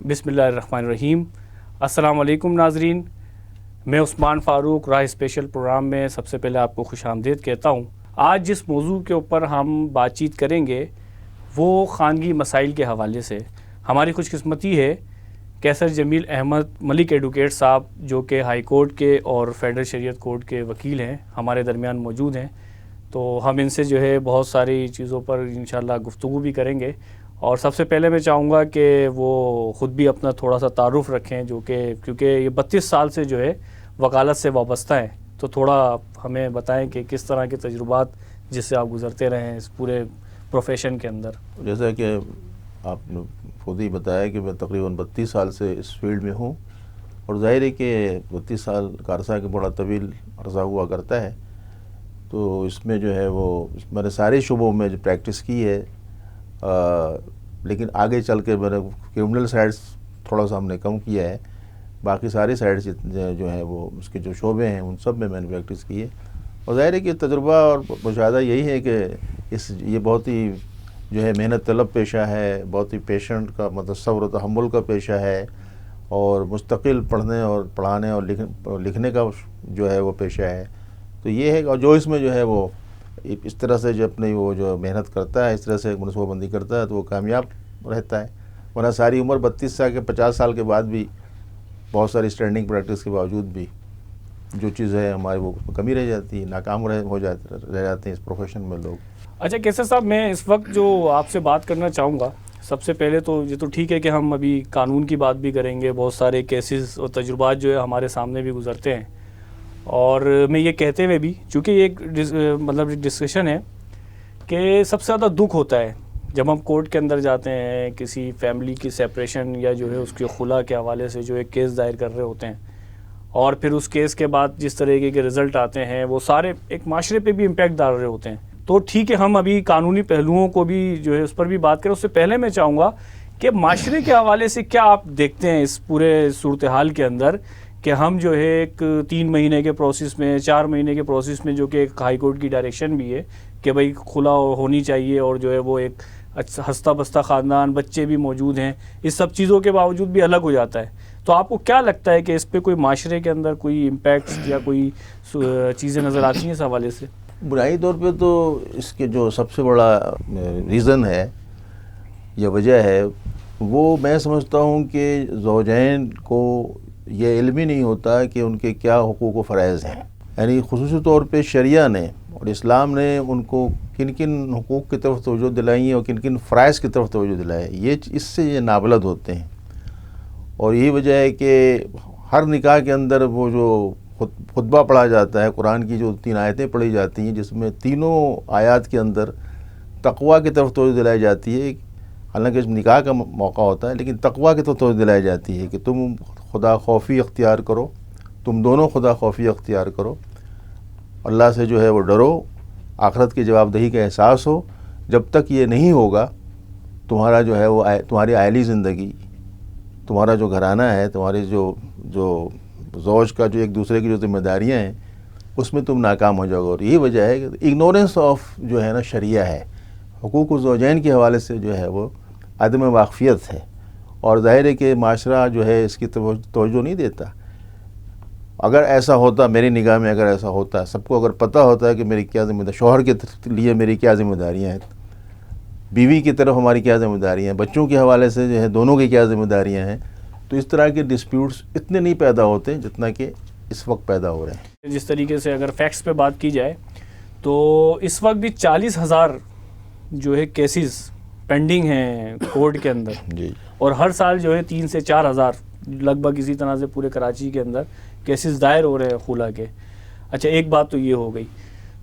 بسم اللہ الرحمن الرحیم۔ السلام علیکم ناظرین، میں عثمان فاروق راہ اسپیشل پروگرام میں سب سے پہلے آپ کو خوش آمدید کہتا ہوں۔ آج جس موضوع کے اوپر ہم بات چیت کریں گے وہ خانگی مسائل کے حوالے سے۔ ہماری خوش قسمتی ہے کیسر جمیل احمد ملک ایڈوکیٹ صاحب، جو کہ ہائی کورٹ کے اور فیڈرل شریعت کورٹ کے وکیل ہیں، ہمارے درمیان موجود ہیں۔ تو ہم ان سے جو ہے بہت ساری چیزوں پر انشاءاللہ گفتگو بھی کریں گے، اور سب سے پہلے میں چاہوں گا کہ وہ خود بھی اپنا تھوڑا سا تعارف رکھیں، جو کہ کیونکہ یہ 32 سال سے جو ہے وکالت سے وابستہ ہیں، تو تھوڑا ہمیں بتائیں کہ کس طرح کے تجربات جس سے آپ گزرتے رہے ہیں اس پورے پروفیشن کے اندر۔ جیسا کہ آپ نے خود ہی بتایا کہ میں تقریباً 32 سال سے اس فیلڈ میں ہوں، اور ظاہر ہے کہ 32 سال کا عرصہ کہ بڑا طویل عرصہ ہوا کرتا ہے، تو اس میں جو ہے وہ میں نے سارے شعبوں میں جو پریکٹس کی ہے، لیکن آگے چل کے میں نے کرمنل سائڈس تھوڑا سا ہم نے کم کیا ہے، باقی ساری سائڈس جو ہیں وہ اس کے جو شعبے ہیں ان سب میں نے پریکٹس کی ہے۔ اور ظاہر ہے کہ تجربہ اور مشاہدہ یہی ہے کہ یہ بہت ہی جو ہے محنت طلب پیشہ ہے، بہت ہی پیشنٹ کا مطلب صبر و تحمل کا پیشہ ہے، اور مستقل پڑھنے اور پڑھانے اور لکھنے کا جو ہے وہ پیشہ ہے۔ تو یہ ہے، اور جو اس میں جو ہے وہ اس طرح سے جو اپنی وہ جو محنت کرتا ہے، اس طرح سے منصوبہ بندی کرتا ہے، تو وہ کامیاب رہتا ہے۔ ورنہ ساری عمر 32 سال کے 50 سال کے بعد بھی بہت ساری اسٹینڈنگ پریکٹس کے باوجود بھی جو چیز ہے ہماری وہ کمی رہ جاتی ہے، ناکام رہ جاتے ہیں اس پروفیشن میں لوگ۔ اچھا کیسر صاحب، میں اس وقت جو آپ سے بات کرنا چاہوں گا، سب سے پہلے تو یہ تو ٹھیک ہے کہ ہم ابھی قانون کی بات بھی کریں گے، بہت سارے کیسز اور تجربات جو ہے ہمارے سامنے بھی گزرتے ہیں، اور میں یہ کہتے ہوئے بھی چونکہ یہ ایک مطلب ڈسکشن ہے کہ سب سے زیادہ دکھ ہوتا ہے جب ہم کورٹ کے اندر جاتے ہیں کسی فیملی کی سیپریشن یا جو ہے اس کے خلا کے حوالے سے جو ایک کیس دائر کر رہے ہوتے ہیں، اور پھر اس کیس کے بعد جس طریقے کے رزلٹ آتے ہیں وہ سارے ایک معاشرے پہ بھی امپیکٹ ڈال رہے ہوتے ہیں۔ تو ٹھیک ہے، ہم ابھی قانونی پہلوؤں کو بھی جو ہے اس پر بھی بات کریں، اس سے پہلے میں چاہوں گا کہ معاشرے کے حوالے سے کیا آپ دیکھتے ہیں اس پورے صورتحال کے اندر کہ ہم جو ہے ایک 3 مہینے کے پروسیس میں، 4 مہینے کے پروسیس میں، جو کہ ایک ہائی کورٹ کی ڈائریکشن بھی ہے کہ بھائی خلا ہونی چاہیے، اور جو ہے وہ ایک ہستہ بستہ خاندان، بچے بھی موجود ہیں، اس سب چیزوں کے باوجود بھی الگ ہو جاتا ہے۔ تو آپ کو کیا لگتا ہے کہ اس پہ کوئی معاشرے کے اندر کوئی امپیکٹس یا کوئی چیزیں نظر آتی ہیں اس حوالے سے؟ بنیادی طور پہ تو اس کے جو سب سے بڑا ریزن ہے یا وجہ ہے، وہ میں سمجھتا ہوں کہ زوجین کو یہ علم ہی نہیں ہوتا کہ ان کے کیا حقوق و فرائض ہیں۔ یعنی خصوصی طور پہ شریعہ نے اور اسلام نے ان کو کن کن حقوق کی طرف توجہ دلائی ہے اور کن کن فرائض کی طرف توجہ دلائی ہے، اس سے یہ نابلد ہوتے ہیں۔ اور یہی وجہ ہے کہ ہر نکاح کے اندر وہ جو خطبہ پڑھا جاتا ہے، قرآن کی جو 3 آیتیں پڑھی جاتی ہیں، جس میں تینوں آیات کے اندر تقویٰ کی طرف توجہ دلائی جاتی ہے، حالانکہ نکاح کا موقع ہوتا ہے لیکن تقویٰ کی طرف توجہ دلائی جاتی ہے کہ تم خدا خوفی اختیار کرو، تم دونوں خدا خوفی اختیار کرو، اللہ سے جو ہے وہ ڈرو، آخرت کی جواب دہی کا احساس ہو۔ جب تک یہ نہیں ہوگا تمہارا جو ہے وہ تمہاری عائلی زندگی، تمہارا جو گھرانہ ہے، تمہاری جو زوج کا جو ایک دوسرے کی جو ذمہ داریاں ہیں، اس میں تم ناکام ہو جاؤ گے۔ اور یہی وجہ ہے کہ اگنورنس آف جو ہے نا شریعہ ہے، حقوق الزوجین کے حوالے سے جو ہے وہ عدم واقفیت ہے، اور ظاہر ہے کہ معاشرہ جو ہے اس کی توجہ نہیں دیتا۔ اگر ایسا ہوتا، میری نگاہ میں اگر ایسا ہوتا، سب کو اگر پتہ ہوتا ہے کہ میری کیا ذمہ داری، شوہر کے لیے میری کیا ذمہ داریاں ہیں، بیوی کی طرف ہماری کیا ذمہ داریاں ہیں، بچوں کے حوالے سے جو ہے دونوں کی کیا ذمہ داریاں ہیں، تو اس طرح کے ڈسپیوٹس اتنے نہیں پیدا ہوتے جتنا کہ اس وقت پیدا ہو رہے ہیں۔ جس طریقے سے اگر فیکٹس پہ بات کی جائے تو اس وقت بھی 40,000 جو ہے کیسز پینڈنگ ہیں کورٹ کے اندر، جی، اور ہر سال جو ہے 3 سے 4,000 لگ بھگ اسی طرح سے پورے کراچی کے اندر کیسز دائر ہو رہے ہیں خلا کے۔ اچھا، ایک بات تو یہ ہو گئی۔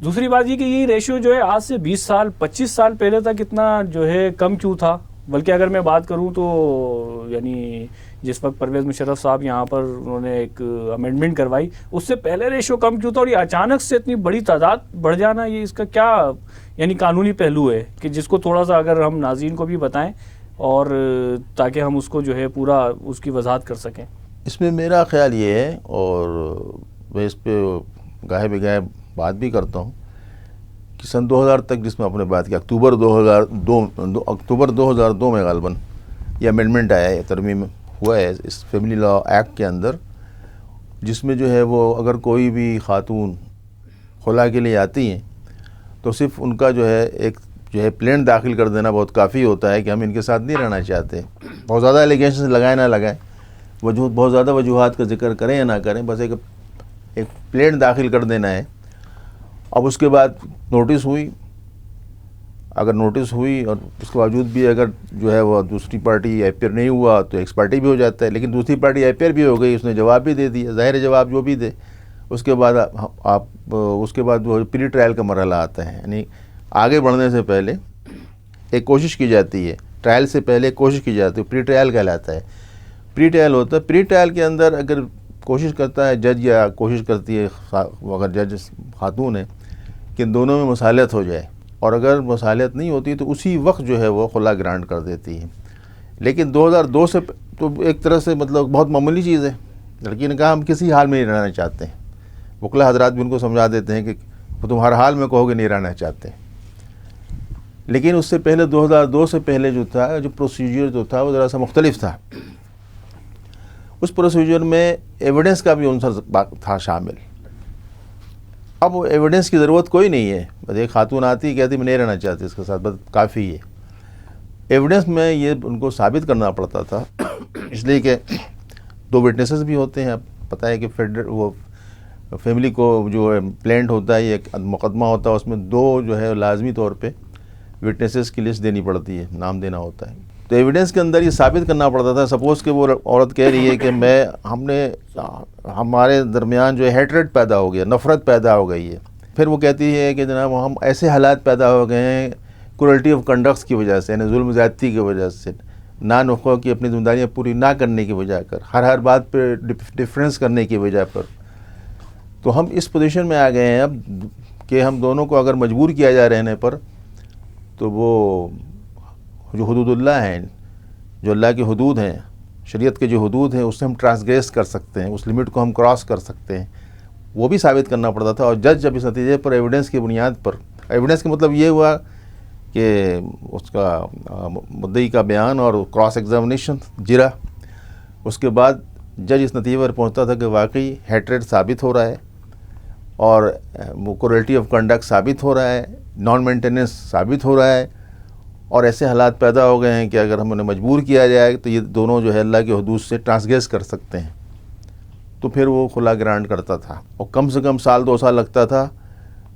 دوسری بات یہ کہ یہ ریشیو جو ہے آج سے 20 سال 25 سال پہلے تک اتنا جو ہے کم کیوں تھا؟ بلکہ اگر میں بات کروں تو یعنی جس وقت پرویز مشرف صاحب یہاں پر انہوں نے ایک امینڈمنٹ کروائی، اس سے پہلے ریشیو کم کیوں تھا، اور یہ اچانک سے اتنی بڑی تعداد بڑھ جانا، یہ اس کا کیا یعنی قانونی پہلو ہے کہ جس کو تھوڑا سا اگر ہم ناظرین کو بھی بتائیں، اور تاکہ ہم اس کو جو ہے پورا اس کی وضاحت کر سکیں۔ اس میں میرا خیال یہ ہے، اور میں اس پہ گاہے بگاہے بات بھی کرتا ہوں، کہ سن 2000 تک جس میں آپ نے بات کی، اکتوبر 2002 میں غالباً یہ امینڈمنٹ آیا ہے، ترمیم ہوا ہے اس فیملی لا ایکٹ کے اندر، جس میں جو ہے وہ اگر کوئی بھی خاتون خلا کے لیے آتی ہیں تو صرف ان کا جو ہے ایک جو ہے پلین داخل کر دینا بہت کافی ہوتا ہے کہ ہم ان کے ساتھ نہیں رہنا چاہتے. بہت زیادہ ایلیگیشنز لگائیں نہ لگائیں، بہت زیادہ وجوہات کا ذکر کریں یا نہ کریں، بس ایک پلین داخل کر دینا ہے. اب اس کے بعد نوٹس ہوئی، اگر نوٹس ہوئی اور اس کے باوجود بھی اگر جو ہے وہ دوسری پارٹی اپیئر نہیں ہوا تو ایکس پارٹی بھی ہو جاتا ہے، لیکن دوسری پارٹی اپیئر بھی ہو گئی، اس نے جواب بھی دے دیا، ظاہر جواب جو بھی دے. اس کے بعد اس کے بعد وہ پری ٹرائل کا مرحلہ آتا ہے، یعنی آگے بڑھنے سے پہلے ایک کوشش کی جاتی ہے، ٹرائل سے پہلے کوشش کی جاتی ہے، پری ٹرائل کہلاتا ہے. پری ٹرائل ہوتا ہے، پری ٹرائل کے اندر اگر کوشش کرتا ہے جج یا کوشش کرتی ہے اگر جج خاتون ہے کہ ان دونوں میں مصالحت ہو جائے، اور اگر مصالحت نہیں ہوتی تو اسی وقت جو ہے وہ خلا گرانٹ کر دیتی ہے. لیکن 2002 سے تو ایک طرح سے مطلب بہت معمولی چیز ہے. لڑکی نے کہا ہم کسی حال میں نہیں رہنا چاہتے ہیں. وکلا حضرات بھی ان کو سمجھا دیتے ہیں کہ تم ہر حال میں کہو گے نہیں رہنا چاہتے. لیکن اس سے پہلے 2002 سے پہلے جو تھا، جو پروسیجر جو تھا وہ ذرا سا مختلف تھا. اس پروسیجر میں ایویڈنس کا بھی عنصر تھا شامل. اب وہ ایویڈنس کی ضرورت کوئی نہیں ہے، بس ایک خاتون آتی کہتی میں نہیں رہنا چاہتی اس کے ساتھ، بس کافی ہے. ایویڈنس میں یہ ان کو ثابت کرنا پڑتا تھا، اس لیے کہ 2 وٹنسز بھی ہوتے ہیں. اب پتہ ہے کہ وہ فیملی کو جو ہے پلینٹ ہوتا ہے، یہ مقدمہ ہوتا ہے، اس میں 2 جو ہے لازمی طور پہ وٹنسز کی لسٹ دینی پڑتی ہے، نام دینا ہوتا ہے. تو ایویڈنس کے اندر یہ ثابت کرنا پڑتا تھا. سپوز کہ وہ عورت کہہ رہی ہے کہ ہمارے درمیان جو ہے ہیٹریٹ پیدا ہو گیا، نفرت پیدا ہو گئی ہے. پھر وہ کہتی ہے کہ جناب ہم ایسے حالات پیدا ہو گئے ہیں کرولٹی آف کنڈکٹس کی وجہ سے، یعنی ظلم زیادتی کی وجہ سے، نانخوا کی اپنی ذمہ داریاں پوری نہ کرنے کی وجہ کر، ہر بات پہ ڈفرینس کرنے کی وجہ پر. تو ہم اس پوزیشن میں آ گئے ہیں اب کہ ہم دونوں کو اگر مجبور کیا جائے رہنے پر، تو وہ جو حدود اللہ ہیں، جو اللہ کی حدود ہیں، شریعت کے جو حدود ہیں، اس سے ہم ٹرانسگریس کر سکتے ہیں، اس لمٹ کو ہم کراس کر سکتے ہیں، وہ بھی ثابت کرنا پڑتا تھا. اور جج جب اس نتیجے پر ایویڈنس کی بنیاد پر، ایویڈنس کا مطلب یہ ہوا کہ اس کا مدعی کا بیان اور کراس ایگزامینیشن جرا، اس کے بعد جج اس نتیجے پر پہنچتا تھا کہ واقعی ہیٹریٹ ثابت ہو رہا ہے، اور وہ کرولٹی آف کنڈکٹ ثابت ہو رہا ہے، نان مینٹیننس ثابت ہو رہا ہے، اور ایسے حالات پیدا ہو گئے ہیں کہ اگر ہم انہیں مجبور کیا جائے تو یہ دونوں جو ہے اللہ کی حدود سے ٹرانسگریس کر سکتے ہیں. تو پھر وہ خلا گرانٹ کرتا تھا، اور کم سے کم 1-2 سال لگتا تھا.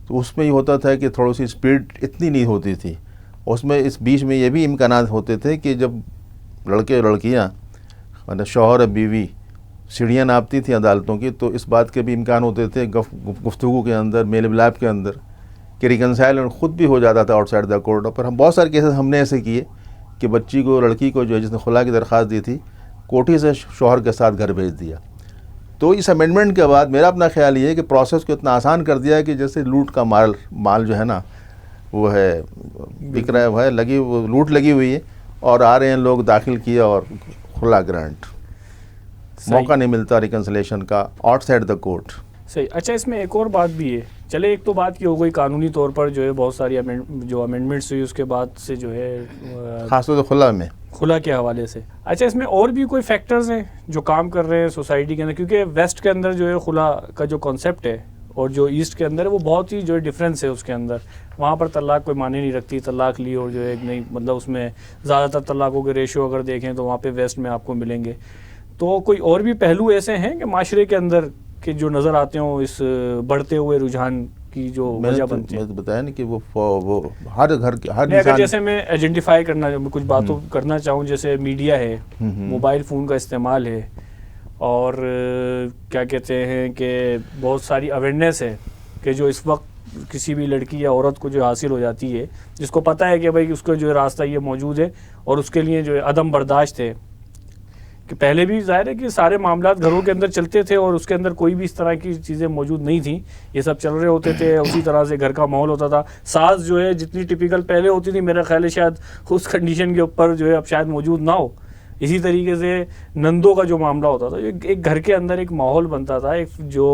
تو اس میں یہ ہوتا تھا کہ تھوڑی سی سپیڈ اتنی نہیں ہوتی تھی. اس میں اس بیچ میں یہ بھی امکانات ہوتے تھے کہ جب لڑکے اور لڑکیاں مطلب شوہر اور بیوی سیڑھیاں ناپتی تھیں عدالتوں کی، تو اس بات کے بھی امکان ہوتے تھے گفتگو کے اندر، میل ملاپ کے اندر، کہ ریکنسائل خود بھی ہو جاتا تھا آؤٹ سائڈ دا کورٹ. پر ہم بہت سارے کیسز ہم نے ایسے کیے کہ بچی کو، لڑکی کو جو ہے جس نے خلا کی درخواست دی تھی، کوٹھی سے شوہر کے ساتھ گھر بھیج دیا. تو اس امینڈمنٹ کے بعد میرا اپنا خیال یہ ہے کہ پروسیس کو اتنا آسان کر دیا کہ جیسے لوٹ کا مال جو ہے نا وہ ہے بک رہا ہے، وہ ہے وہ لوٹ لگی ہوئی ہے، اور آ رہے ہیں لوگ، داخل کیا اور خلا گرانٹ. موقع نہیں ملتا ریکنسلیشن کا آؤٹ سائڈ دا کورٹ. صحیح. اچھا، اس میں ایک اور بات بھی ہے. چلے ایک تو بات کی ہو گئی قانونی طور پر جو ہے بہت ساری جو امینڈمنٹس ہوئی اس کے بعد سے جو ہے خاص طور سے خلا کے حوالے سے. اچھا، اس میں اور بھی کوئی فیکٹرز ہیں جو کام کر رہے ہیں سوسائٹی کے اندر؟ کیونکہ ویسٹ کے اندر جو ہے خلا کا جو کانسیپٹ ہے اور جو ایسٹ کے اندر ہے وہ بہت ہی جو ہے ڈفرینس ہے اس کے اندر. وہاں پر طلاق کوئی معنی نہیں رکھتی، طلاق لی اور جو ہے نہیں، مطلب اس میں زیادہ تر طلاقوں کے ریشو اگر دیکھیں تو وہاں پہ ویسٹ میں آپ کو ملیں گے. تو کوئی اور بھی پہلو ایسے ہیں کہ معاشرے کے اندر کہ جو نظر آتے ہوں اس بڑھتے ہوئے رجحان کی جو وجہ بنتی ہے؟ میں تو بتایا نا کہ وہ ہر گھر کے ہر اگر جیسے میں آئیڈینٹیفائی کرنا کچھ باتوں کرنا چاہوں، جیسے میڈیا ہے، موبائل فون کا استعمال ہے، اور کیا کہتے ہیں کہ بہت ساری اویئرنیس ہے کہ جو اس وقت کسی بھی لڑکی یا عورت کو جو حاصل ہو جاتی ہے، جس کو پتہ ہے کہ بھائی اس کو جو راستہ یہ موجود ہے، اور اس کے لیے جو ہے عدم برداشت ہے. کہ پہلے بھی ظاہر ہے کہ سارے معاملات گھروں کے اندر چلتے تھے اور اس کے اندر کوئی بھی اس طرح کی چیزیں موجود نہیں تھیں، یہ سب چل رہے ہوتے تھے، اسی طرح سے گھر کا ماحول ہوتا تھا. ساز جو ہے جتنی ٹپیکل پہلے ہوتی تھی، میرا خیال ہے شاید اس کنڈیشن کے اوپر جو ہے اب شاید موجود نہ ہو. اسی طریقے سے نندوں کا جو معاملہ ہوتا تھا، ایک گھر کے اندر ایک ماحول بنتا تھا، ایک جو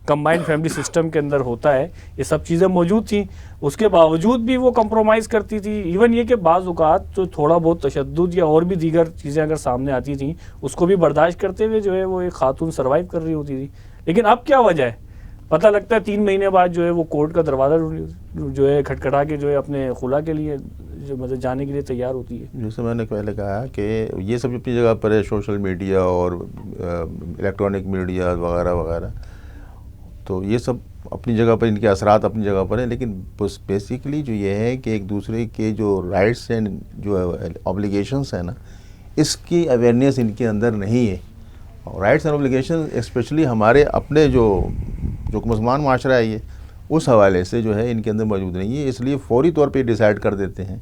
کمبائنڈ فیملی سسٹم کے اندر ہوتا ہے، یہ سب چیزیں موجود تھیں، اس کے باوجود بھی وہ کمپرومائز کرتی تھی. ایون یہ کہ بعض اوقات جو تھوڑا بہت تشدد یا اور بھی دیگر چیزیں اگر سامنے آتی تھیں اس کو بھی برداشت کرتے ہوئے جو ہے وہ ایک خاتون سروائیو کر رہی ہوتی تھی. لیکن اب کیا وجہ ہے؟ پتہ لگتا ہے 3 مہینے بعد جو ہے وہ کورٹ کا دروازہ جو ہے کھٹکھٹا کے جو ہے اپنے خلا کے لیے جو مطلب جانے کے لیے تیار ہوتی ہے. جیسے میں نے پہلے کہا کہ یہ سب اپنی جگہ پر ہے، سوشل میڈیا اور الیکٹرانک میڈیا وغیرہ وغیرہ، تو یہ سب اپنی جگہ پر، ان کے اثرات اپنی جگہ پر ہیں. لیکن بیسیکلی جو یہ ہے کہ ایک دوسرے کے جو رائٹس ہیں، جو آبلیگیشنس ہیں نا، اس کی اویئرنیس ان کے اندر نہیں ہے. رائٹس اینڈ اوبلیگیشن اسپیشلی ہمارے اپنے جو مسلمان معاشرہ ہے، یہ اس حوالے سے جو ہے ان کے اندر موجود نہیں ہے. اس لیے فوری طور پہ ڈیسائیڈ کر دیتے ہیں،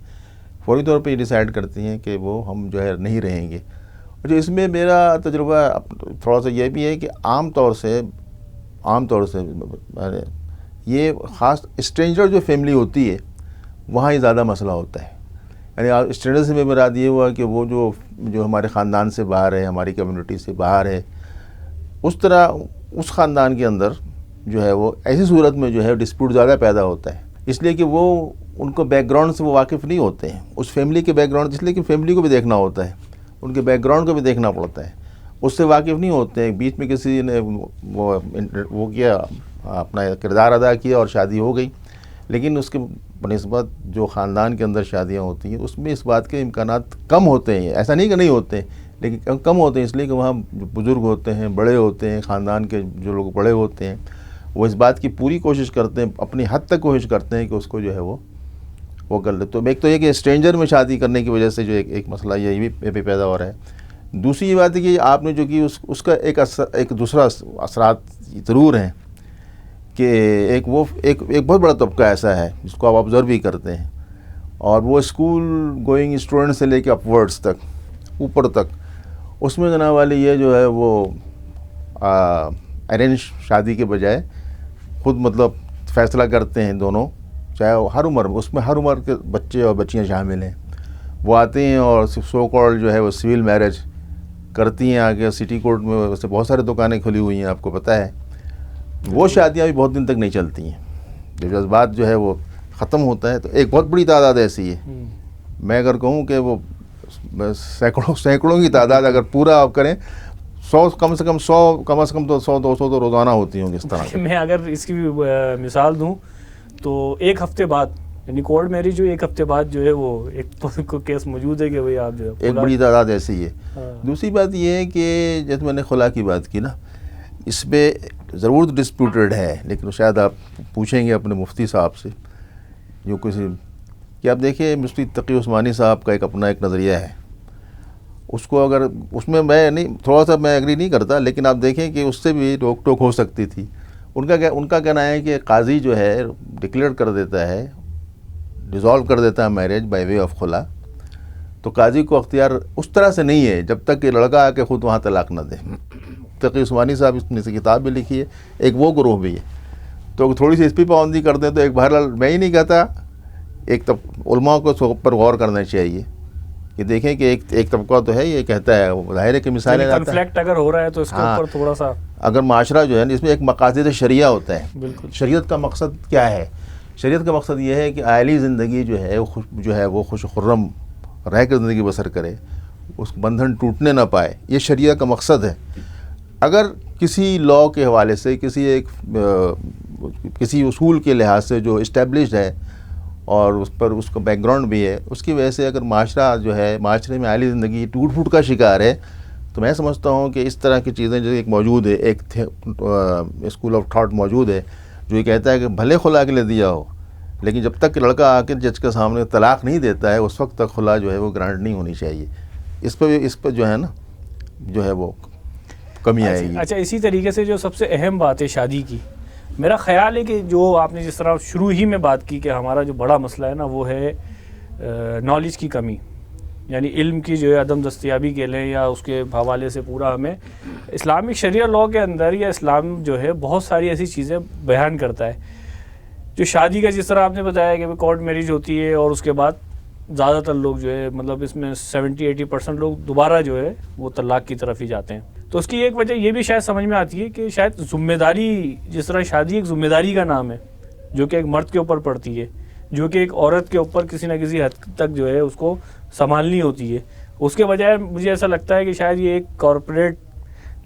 فوری طور پہ یہ ڈیسائیڈ کرتے ہیں کہ وہ ہم جو ہے نہیں رہیں گے. اور جو اس میں میرا تجربہ تھوڑا سا یہ بھی ہے کہ عام طور سے یہ خاص اسٹرینجر جو فیملی ہوتی ہے وہاں ہی زیادہ مسئلہ ہوتا ہے. یعنی اسٹرینجر سے مراد یہ ہوا کہ وہ جو ہمارے خاندان سے باہر ہے، ہماری کمیونٹی سے باہر ہے، اس طرح اس خاندان کے اندر جو ہے وہ ایسی صورت میں جو ہے ڈسپیوٹ زیادہ پیدا ہوتا ہے، اس لیے کہ وہ ان کو بیک گراؤنڈ سے وہ واقف نہیں ہوتے ہیں، اس فیملی کے بیک گراؤنڈ، اس لیے کہ فیملی کو بھی دیکھنا ہوتا ہے، ان کے بیک گراؤنڈ کو بھی دیکھنا پڑتا ہے، اس سے واقف نہیں ہوتے ہیں. بیچ میں کسی نے وہ کیا، اپنا کردار ادا کیا اور شادی ہو گئی. لیکن اس کے بنسبت جو خاندان کے اندر شادیاں ہوتی ہیں اس میں اس بات کے امکانات کم ہوتے ہیں. ایسا نہیں کہ نہیں ہوتے ہیں، لیکن کم ہوتے ہیں، اس لیے کہ وہاں بزرگ ہوتے ہیں، بڑے ہوتے ہیں، خاندان کے جو لوگ بڑے ہوتے ہیں وہ اس بات کی پوری کوشش کرتے ہیں، اپنی حد تک کوشش کرتے ہیں کہ اس کو جو ہے وہ کر لے. تو ایک تو یہ کہ اسٹرینجر میں شادی کرنے کی وجہ سے جو ایک مسئلہ یہ بھی پیدا ہو رہا ہے. دوسری یہ بات ہے کہ آپ نے جو کی اس کا ایک دوسرا اثرات ضرور ہیں کہ ایک بہت بڑا طبقہ ایسا ہے جس کو آپ آبزرو بھی کرتے ہیں، اور وہ اسکول گوئنگ اسٹوڈنٹ سے لے کے اپ ورڈس تک، اوپر تک، اس میں جناب والی یہ جو ہے وہ ارینج شادی کے بجائے خود مطلب فیصلہ کرتے ہیں دونوں، چاہے ہر عمر میں، اس میں ہر عمر کے بچے اور بچیاں شامل ہیں. وہ آتے ہیں اور سو کالڈ جو ہے وہ سول میرج کرتی ہیں. آگے سٹی کورٹ میں ویسے بہت سارے دکانیں کھلی ہوئی ہیں، آپ کو پتہ ہے. وہ شادیاں بھی بہت دن تک نہیں چلتی ہیں. جب جذبات جو ہے وہ ختم ہوتا ہے تو ایک بہت بڑی تعداد ایسی ہے، میں اگر کہوں کہ وہ سینکڑوں کی تعداد اگر پورا آپ کریں، 100 کم سے کم 100 تو 100-200 تو روزانہ ہوتی ہوں گی اس طرح. میں اگر اس کی مثال دوں تو ایک ہفتے بعد، یعنی کورٹ میرج جو ایک ہفتے بعد جو ہے وہ ایک کیس موجود ہے کہ بھئی آپ جو ہے ایک بڑی تعداد ایسی ہے. دوسری بات یہ ہے کہ جیسے میں نے خلا کی بات کی نا، اس پہ ضرور ڈسپیوٹڈ ہے، لیکن شاید آپ پوچھیں گے اپنے مفتی صاحب سے جو کسی کہ آپ دیکھیں مفتی تقی عثمانی صاحب کا اپنا ایک نظریہ ہے. اس کو اگر اس میں نہیں، تھوڑا سا میں ایگری نہیں کرتا، لیکن آپ دیکھیں کہ اس سے بھی روک ٹوک ہو سکتی تھی. ان کا کہنا ہے کہ قاضی جو ہے ڈکلیئر کر دیتا ہے، ڈیزالو کر دیتا ہے میرج بائی وے آف خلا، تو قاضی کو اختیار اس طرح سے نہیں ہے جب تک کہ لڑکا آ کے خود وہاں طلاق نہ دے. تقی عثمانی صاحب اس نے سے کتاب بھی لکھی ہے، ایک وہ گروہ بھی ہے. تو تھوڑی سی اس پہ پابندی کر دیں تو ایک بہرحال میں ہی نہیں کہتا، ایک علماء کو اس پر غور کرنا چاہیے کہ دیکھیں کہ ایک طبقہ تو ہے یہ کہتا ہے، ظاہر ہے کہ مثالیں کنفلکٹ اگر ہو رہا ہے تو اس کے اوپر تھوڑا سا اگر معاشرہ جو ہے اس میں ایک مقاصد شریعہ ہوتا ہے. بالکل. شریعت کا مقصد کیا ہے؟ شریعت کا مقصد یہ ہے کہ عائلی زندگی جو ہے وہ خوش خرم رہ کر زندگی بسر کرے، اس بندھن ٹوٹنے نہ پائے. یہ شریعت کا مقصد ہے. اگر کسی لاء کے حوالے سے کسی اصول کے لحاظ سے جو اسٹیبلشڈ ہے اور اس پر اس کا بیک گراؤنڈ بھی ہے، اس کی وجہ سے اگر معاشرہ جو ہے، معاشرے میں عائلی زندگی ٹوٹ پھوٹ کا شکار ہے، تو میں سمجھتا ہوں کہ اس طرح کی چیزیں جو ایک موجود ہے، ایک اسکول آف تھاٹ موجود ہے جو یہ کہتا ہے کہ بھلے خلا کے لیے دیا ہو، لیکن جب تک کہ لڑکا آ کے جج کے سامنے طلاق نہیں دیتا ہے اس وقت تک خلا جو ہے وہ گرانٹ نہیں ہونی چاہیے. اس پہ جو ہے نا جو ہے وہ کمی آئے گی. اچھا، اسی طریقے سے جو سب سے اہم بات ہے شادی کی، میرا خیال ہے کہ جو آپ نے جس طرح شروع ہی میں بات کی کہ ہمارا جو بڑا مسئلہ ہے نا وہ ہے نالج کی کمی، یعنی علم کی جو ہے عدم دستیابی کے لیں یا اس کے حوالے سے پورا ہمیں اسلامک شریعہ لاء کے اندر یا اسلام جو ہے بہت ساری ایسی چیزیں بیان کرتا ہے. جو شادی کا جس طرح آپ نے بتایا کہ کورٹ میرج ہوتی ہے اور اس کے بعد زیادہ تر لوگ جو ہے مطلب اس میں 70-80% لوگ دوبارہ جو ہے وہ طلاق کی طرف ہی جاتے ہیں. تو اس کی ایک وجہ یہ بھی شاید سمجھ میں آتی ہے کہ شاید ذمہ داری، جس طرح شادی ایک ذمہ داری کا نام ہے جو کہ ایک مرد کے اوپر پڑتی ہے، جو کہ ایک عورت کے اوپر کسی نہ کسی حد تک جو ہے اس کو سنبھالنی ہوتی ہے، اس کے بجائے مجھے ایسا لگتا ہے کہ شاید یہ ایک کارپوریٹ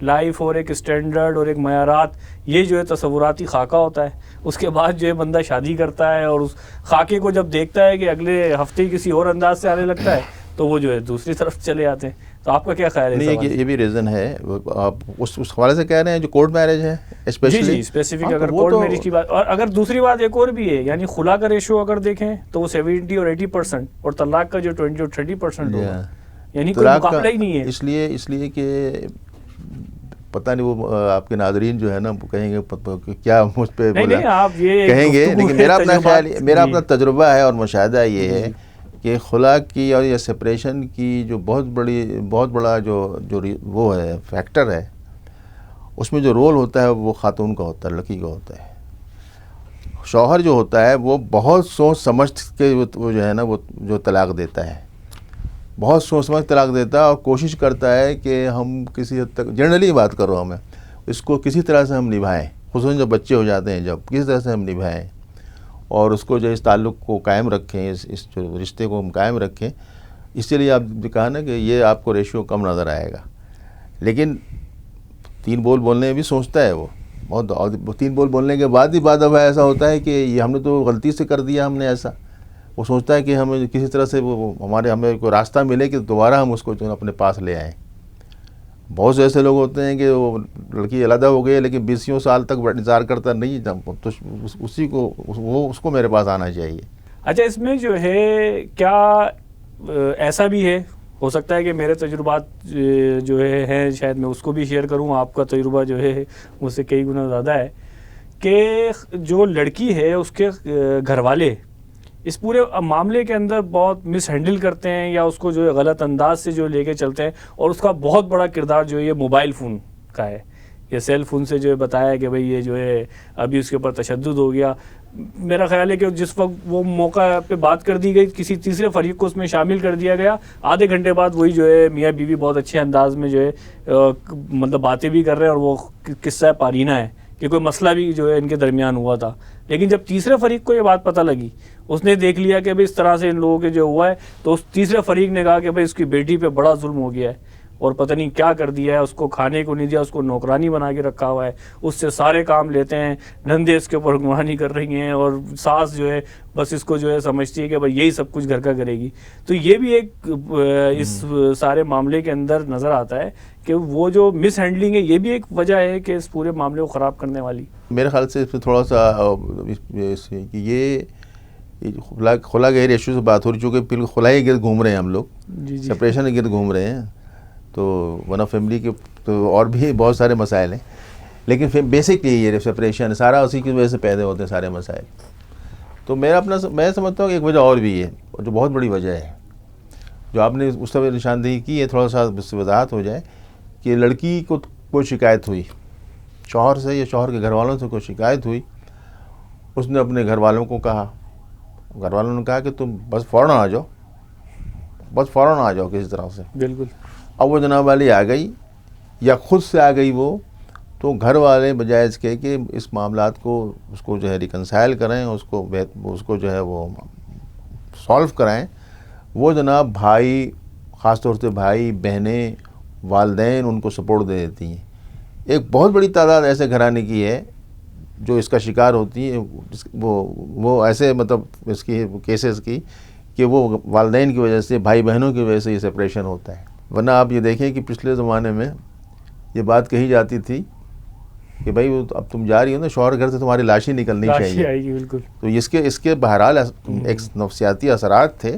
لائف اور ایک اسٹینڈرڈ اور ایک معیارات، یہ جو ہے تصوراتی خاکہ ہوتا ہے. اس کے بعد جو ہے بندہ شادی کرتا ہے اور اس خاکے کو جب دیکھتا ہے کہ اگلے ہفتے کسی اور انداز سے آنے لگتا ہے تو وہ جو ہے دوسری طرف چلے آتے ہیں. تو آپ کا کیا خیال ہے؟ نہیں، یہ بھی ریزن ہے. آپ اس حوالے سے کہہ رہے ہیں جو کورٹ میرج ہے اسپیشلی. جی اسپیسیفک اگر کورٹ میرج کی بات. اور اگر دوسری بات ایک اور بھی ہے، یعنی خلا کا ریشو اگر دیکھیں تو وہ 70 اور 80% اور طلاق کا جو 20 اور 30% ہوگا، یعنی کوئی مقابلہ ہی نہیں ہے. اس لیے کہ پتہ نہیں وہ آپ کے ناظرین جو ہے نا وہ کہیں گے کیا مجھ پہ بولا، کہیں گے، لیکن میرا اپنا تجربہ ہے اور مشاہدہ یہ ہے کہ خلا کی اور یہ سپریشن کی جو بہت بڑا جو وہ ہے فیکٹر ہے، اس میں جو رول ہوتا ہے وہ خاتون کا ہوتا ہے، لڑکی کا ہوتا ہے. شوہر جو ہوتا ہے وہ بہت سوچ سمجھ کے وہ جو ہے نا وہ جو طلاق دیتا ہے، بہت سوچ سمجھ طلاق دیتا ہے اور کوشش کرتا ہے کہ ہم کسی حد تک، جنرلی بات کر رہا ہوں میں، اس کو کسی طرح سے ہم نبھائیں، خصوصاً جب بچے ہو جاتے ہیں جب کسی طرح سے ہم نبھائیں اور اس کو جو اس تعلق کو قائم رکھیں، اس جو رشتے کو ہم قائم رکھیں. اسی لیے آپ نے کہا نا کہ یہ آپ کو ریشیو کم نظر آئے گا، لیکن 3 بول بولنے میں بھی سوچتا ہے وہ بہت، اور 3 بول بولنے کے بعد ہی اب ایسا ہوتا ہے کہ یہ ہم نے تو غلطی سے کر دیا، ہم نے ایسا. وہ سوچتا ہے کہ ہمیں کسی طرح سے ہمیں کوئی راستہ ملے کہ دوبارہ ہم اس کو جو اپنے پاس لے آئیں. بہت سے ایسے لوگ ہوتے ہیں کہ وہ لڑکی علیحدہ ہو گئی ہے لیکن 20 سال تک انتظار کرتا نہیں، تو اس کو میرے پاس آنا چاہیے. اچھا، اس میں جو ہے کیا ایسا بھی ہے، ہو سکتا ہے کہ میرے تجربات جو ہیں شاید میں اس کو بھی شیئر کروں، آپ کا تجربہ جو ہے مجھ سے کئی گنا زیادہ ہے، کہ جو لڑکی ہے اس کے گھر والے اس پورے معاملے کے اندر بہت مس ہینڈل کرتے ہیں یا اس کو جو ہے غلط انداز سے جو لے کے چلتے ہیں، اور اس کا بہت بڑا کردار جو ہے یہ موبائل فون کا ہے. یہ سیل فون سے جو ہے بتایا کہ بھئی یہ جو ہے ابھی اس کے اوپر تشدد ہو گیا. میرا خیال ہے کہ جس وقت وہ موقع پہ بات کر دی گئی، کسی تیسرے فریق کو اس میں شامل کر دیا گیا، آدھے گھنٹے بعد وہی جو ہے میاں بیوی بہت اچھے انداز میں جو ہے مطلب باتیں بھی کر رہے ہیں، اور وہ قصہ پارینہ ہے کہ کوئی مسئلہ بھی جو ہے ان کے درمیان ہوا تھا. لیکن جب تیسرے فریق کو یہ بات پتہ لگی، اس نے دیکھ لیا کہ بھئی اس طرح سے ان لوگوں کے جو ہوا ہے، تو اس تیسرے فریق نے کہا کہ بھئی اس کی بیٹی پہ بڑا ظلم ہو گیا ہے اور پتہ نہیں کیا کر دیا ہے، اس کو کھانے کو نہیں دیا، اس کو نوکرانی بنا کے رکھا ہوا ہے، اس سے سارے کام لیتے ہیں، نندے اس کے اوپر حکمرانی کر رہی ہیں، اور ساس جو ہے بس اس کو جو ہے سمجھتی ہے کہ بھئی یہی سب کچھ گھر کا کرے گی. تو یہ بھی ایک اس سارے معاملے کے اندر نظر آتا ہے کہ وہ جو مس ہینڈلنگ ہے یہ بھی ایک وجہ ہے کہ اس پورے معاملے کو خراب کرنے والی. میرے خیال سے اس پہ تھوڑا سا کہ یہ خلا کے ریشو سے بات ہو رہی، چونکہ بالکل خلا ہی گرد گھوم رہے ہیں ہم لوگ، سپریشن کے گرد گھوم رہے ہیں، تو ون آف فیملی کے تو اور بھی بہت سارے مسائل ہیں، لیکن بیسکلی یہ سپریشن سارا اسی کی وجہ سے پیدا ہوتے ہیں سارے مسائل. تو میں سمجھتا ہوں کہ ایک وجہ اور بھی ہے، جو بہت بڑی وجہ ہے جو آپ نے اس طرح نشاندہی کی ہے، تھوڑا سا اس سے وضاحت ہو جائے کہ لڑکی کو کوئی شکایت ہوئی شوہر سے یا شوہر کے گھر والوں سے، کوئی شکایت ہوئی، اس نے اپنے گھر والوں کو کہا، گھر والوں نے کہا کہ تم بس فوراً آ جاؤ کسی طرح سے. بالکل. اب وہ جناب والی آ گئی یا خود سے آ گئی وہ، تو گھر والے بجائے اس کے کہ اس معاملات کو اس کو جو ہے ریکنسائل کریں، اس کو جو ہے وہ سالو کرائیں، وہ جناب بھائی، خاص طور سے بھائی، بہنیں، والدین ان کو سپورٹ دے دیتی ہیں. ایک بہت بڑی تعداد ایسے گھرانے کی ہے جو اس کا شکار ہوتی ہے، وہ ایسے مطلب اس کی کیسز کی کہ وہ والدین کی وجہ سے، بھائی بہنوں کی وجہ سے یہ سپریشن ہوتا ہے. ورنہ آپ یہ دیکھیں کہ پچھلے زمانے میں یہ بات کہی جاتی تھی کہ بھائی اب تم جا رہی ہو نا شوہر گھر سے، تمہاری لاش ہی نکلنی چاہیے. بالکل. تو اس کے بہرحال ایک نفسیاتی اثرات تھے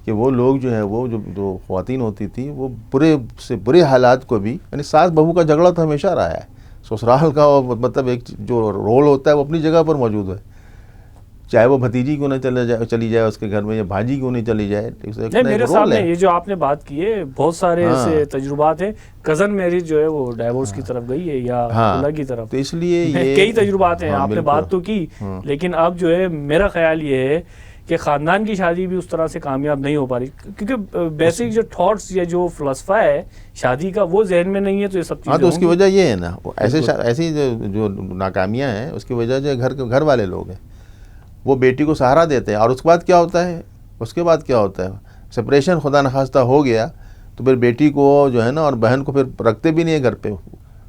کہ وہ لوگ جو ہیں، وہ جو خواتین ہوتی تھیں، وہ برے سے برے حالات کو بھی، یعنی ساس بہو کا جھگڑا تو ہمیشہ رہا ہے، سسرال کا مطلب ایک جو رول ہوتا ہے وہ اپنی جگہ پر موجود ہے، چاہے وہ بھتیجی کیوں نہ چلی جائے اس کے گھر میں، یا بھاجی کیوں نہیں چلی جائے. میرے سامنے یہ جو آپ نے بات کی ہے، بہت سارے ایسے تجربات ہیں. کزن میرج جو ہے وہ ڈائیورس کی طرف گئی ہے یا خلا کی طرف، تو اس لیے کئی تجربات ہیں. آپ نے بات تو کی، لیکن اب جو ہے میرا خیال یہ ہے کہ خاندان کی شادی بھی اس طرح سے کامیاب نہیں ہو پا رہی کیونکہ بیسک جو تھاٹس یا جو فلسفہ ہے شادی کا وہ ذہن میں نہیں ہے، تو یہ سب چیزیں ہاں تو اس کی ہوں گی۔ وجہ یہ ہے نا، ایسی جو ناکامیاں ہیں اس کی وجہ جو گھر والے لوگ ہیں، وہ بیٹی کو سہارا دیتے ہیں، اور اس کے بعد کیا ہوتا ہے سپریشن خدا نخواستہ ہو گیا تو پھر بیٹی کو جو ہے نا اور بہن کو پھر رکھتے بھی نہیں ہے گھر پہ،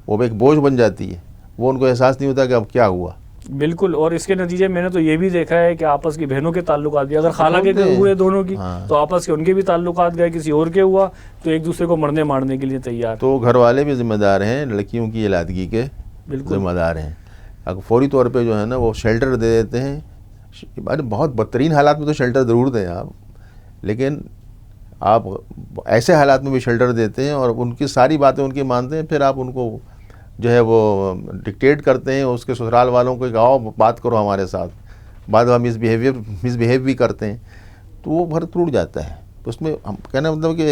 وہ ایک بوجھ بن جاتی ہے، وہ ان کو احساس نہیں ہوتا کہ اب کیا ہوا۔ بالکل، اور اس کے نتیجے میں نے تو یہ بھی دیکھا ہے کہ آپس کی بہنوں کے تعلقات بھی، اگر خالہ کے ہوئے دونوں کی تو آپس کے ان کے بھی تعلقات گئے، کسی اور کے ہوا تو ایک دوسرے کو مرنے مارنے کے لیے تیار۔ تو گھر والے بھی ذمہ دار ہیں، لڑکیوں کی علادگی کے ذمہ دار ہیں، اگر فوری طور پہ جو ہے نا وہ شیلٹر دے دیتے ہیں، بہت بدترین حالات میں تو شیلٹر ضرور دیں آپ، لیکن آپ ایسے حالات میں بھی شیلٹر دیتے ہیں اور ان کی ساری باتیں ان کی مانتے ہیں، پھر آپ ان کو جو ہے وہ ڈکٹیٹ کرتے ہیں، اس کے سسرال والوں کو کہ آؤ بات کرو ہمارے ساتھ، بعد میں مس بہیو بھی کرتے ہیں، تو وہ گھر ٹوٹ جاتا ہے۔ تو اس میں ہم کہنا مطلب کہ